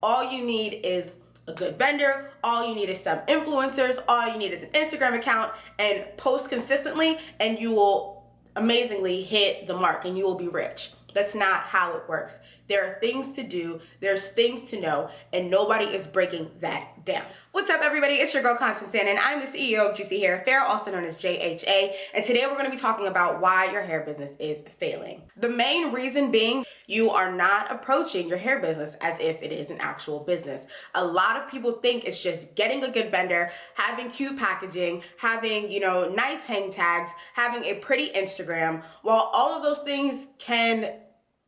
All you need is a good vendor. All you need is some influencers. All you need is an Instagram account and post consistently, and you will amazingly hit the mark and you will be rich. That's not how it works. There are things to do, there's things to know, and nobody is breaking that down. What's up, everybody? It's your girl, Constance, and I'm the CEO of Juicy Hair Affair, also known as JHA, and today we're going to be talking about why your hair business is failing. The main reason being you are not approaching your hair business as if it is an actual business. A lot of people think it's just getting a good vendor, having cute packaging, having, nice hang tags, having a pretty Instagram. While all of those things can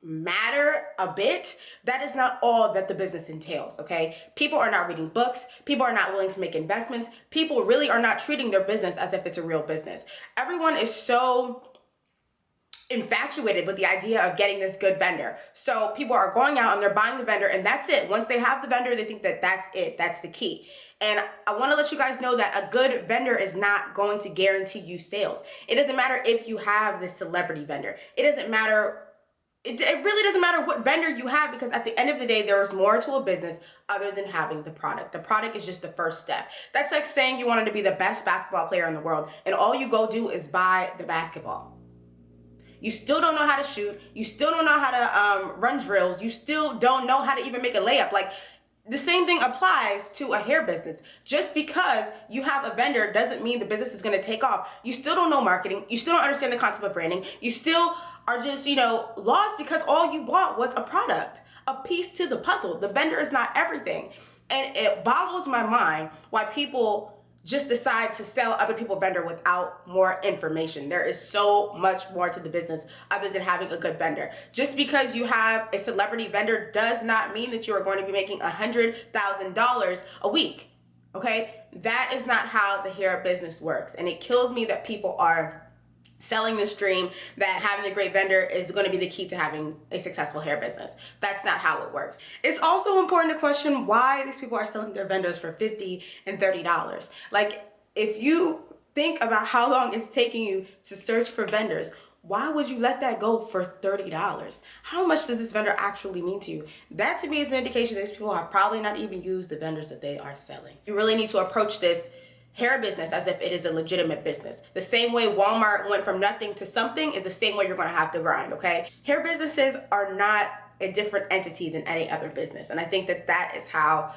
matter a bit, that is not all that the business entails. Okay, people are not reading books, people are not willing to make investments, people really are not treating their business as if it's a real business. Everyone is so infatuated with the idea of getting this good vendor, so people are going out and they're buying the vendor, and that's it. Once they have the vendor, they think that that's it, that's the key. And I want to let you guys know that a good vendor is not going to guarantee you sales. It doesn't matter if you have this celebrity vendor. It doesn't matter. It really doesn't matter what vendor you have, because at the end of the day, there is more to a business other than having the product. The product is just the first step. That's like saying you wanted to be the best basketball player in the world, and all you go do is buy the basketball. You still don't know how to shoot. You still don't know how to run drills. You still don't know how to even make a layup. Like, the same thing applies to a hair business. Just because you have a vendor doesn't mean the business is going to take off. You still don't know marketing. You still don't understand the concept of branding. You still are just, lost because all you bought was a product, a piece to the puzzle. The vendor is not everything. And it boggles my mind why people just decide to sell other people vendor without more information. There is so much more to the business other than having a good vendor. Just because you have a celebrity vendor does not mean that you are going to be making $100,000 a week. Okay? That is not how the hair business works. And it kills me that people are selling this dream that having a great vendor is going to be the key to having a successful hair business. That's not how it works. It's also important to question why these people are selling their vendors for $50 and $30. Like, if you think about how long it's taking you to search for vendors, why would you let that go for $30? How much does this vendor actually mean to you? That to me is an indication that these people have probably not even used the vendors that they are selling. You really need to approach this hair business as if it is a legitimate business. The same way Walmart went from nothing to something is the same way you're going to have to grind, okay? Hair businesses are not a different entity than any other business. And I think that that is how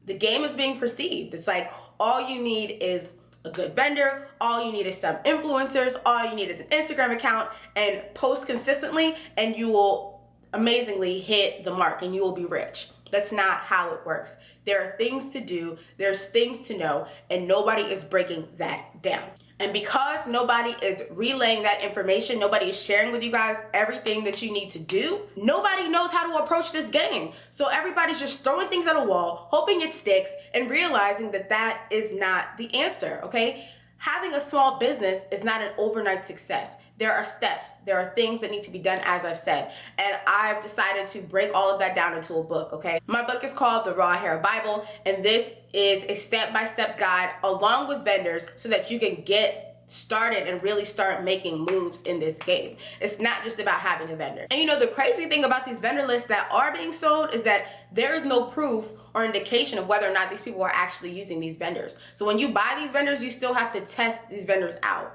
the game is being perceived. It's like all you need is a good vendor, all you need is some influencers, all you need is an Instagram account and post consistently, and you will amazingly hit the mark and you will be rich. That's not how it works. There are things to do, there's things to know, and nobody is breaking that down. And because nobody is relaying that information, nobody is sharing with you guys everything that you need to do, nobody knows how to approach this game. So everybody's just throwing things at a wall, hoping it sticks, and realizing that that is not the answer, okay? Having a small business is not an overnight success. There are steps, there are things that need to be done, as I've said, and I've decided to break all of that down into a book, okay? My book is called The Raw Hair Bible, and this is a step-by-step guide along with vendors so that you can get started and really start making moves in this game. It's not just about having a vendor. And the crazy thing about these vendor lists that are being sold is that there is no proof or indication of whether or not these people are actually using these vendors. So when you buy these vendors, you still have to test these vendors out.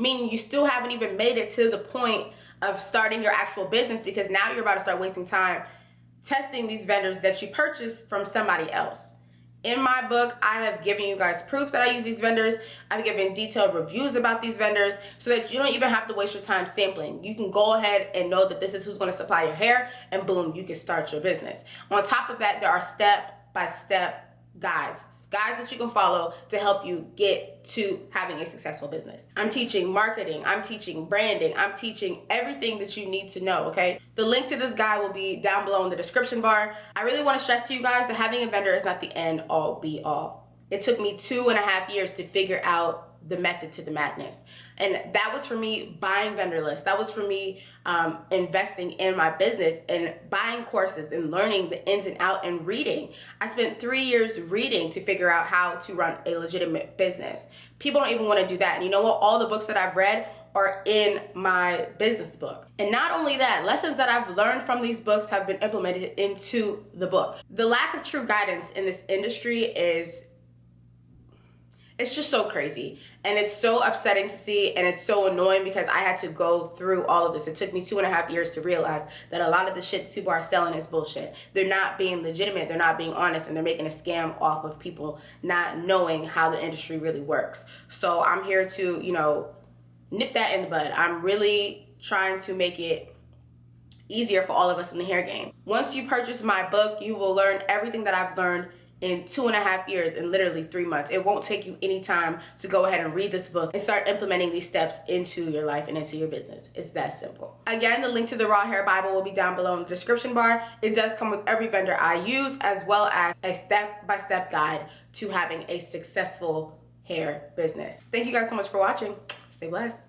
Meaning you still haven't even made it to the point of starting your actual business, because now you're about to start wasting time testing these vendors that you purchased from somebody else. In my book, I have given you guys proof that I use these vendors. I've given detailed reviews about these vendors so that you don't even have to waste your time sampling. You can go ahead and know that this is who's going to supply your hair, and boom, you can start your business. On top of that, there are step-by-step guides that you can follow to help you get to having a successful business. I'm teaching marketing, I'm teaching branding, I'm teaching everything that you need to know, okay? The link to this guide will be down below in the description bar. I really want to stress to you guys that having a vendor is not the end all be all. It took me 2.5 years to figure out the method to the madness. And that was for me buying vendor lists. That was for me investing in my business and buying courses and learning the ins and outs and reading. I spent 3 years reading to figure out how to run a legitimate business. People don't even want to do that. And you know what? All the books that I've read are in my business book. And not only that, lessons that I've learned from these books have been implemented into the book. The lack of true guidance in this industry it's just so crazy, and it's so upsetting to see, and it's so annoying because I had to go through all of this. It took me 2.5 years to realize that a lot of the shit people are selling is bullshit. They're not being legitimate, they're not being honest, and they're making a scam off of people not knowing how the industry really works. So I'm here to, you know, nip that in the bud. I'm really trying to make it easier for all of us in the hair game. Once you purchase my book, you will learn everything that I've learned in 2.5 years, in literally 3 months. It won't take you any time to go ahead and read this book and start implementing these steps into your life and into your business. It's that simple. Again, the link to the Raw Hair Bible will be down below in the description bar. It does come with every vendor I use, as well as a step-by-step guide to having a successful hair business. Thank you guys so much for watching. Stay blessed.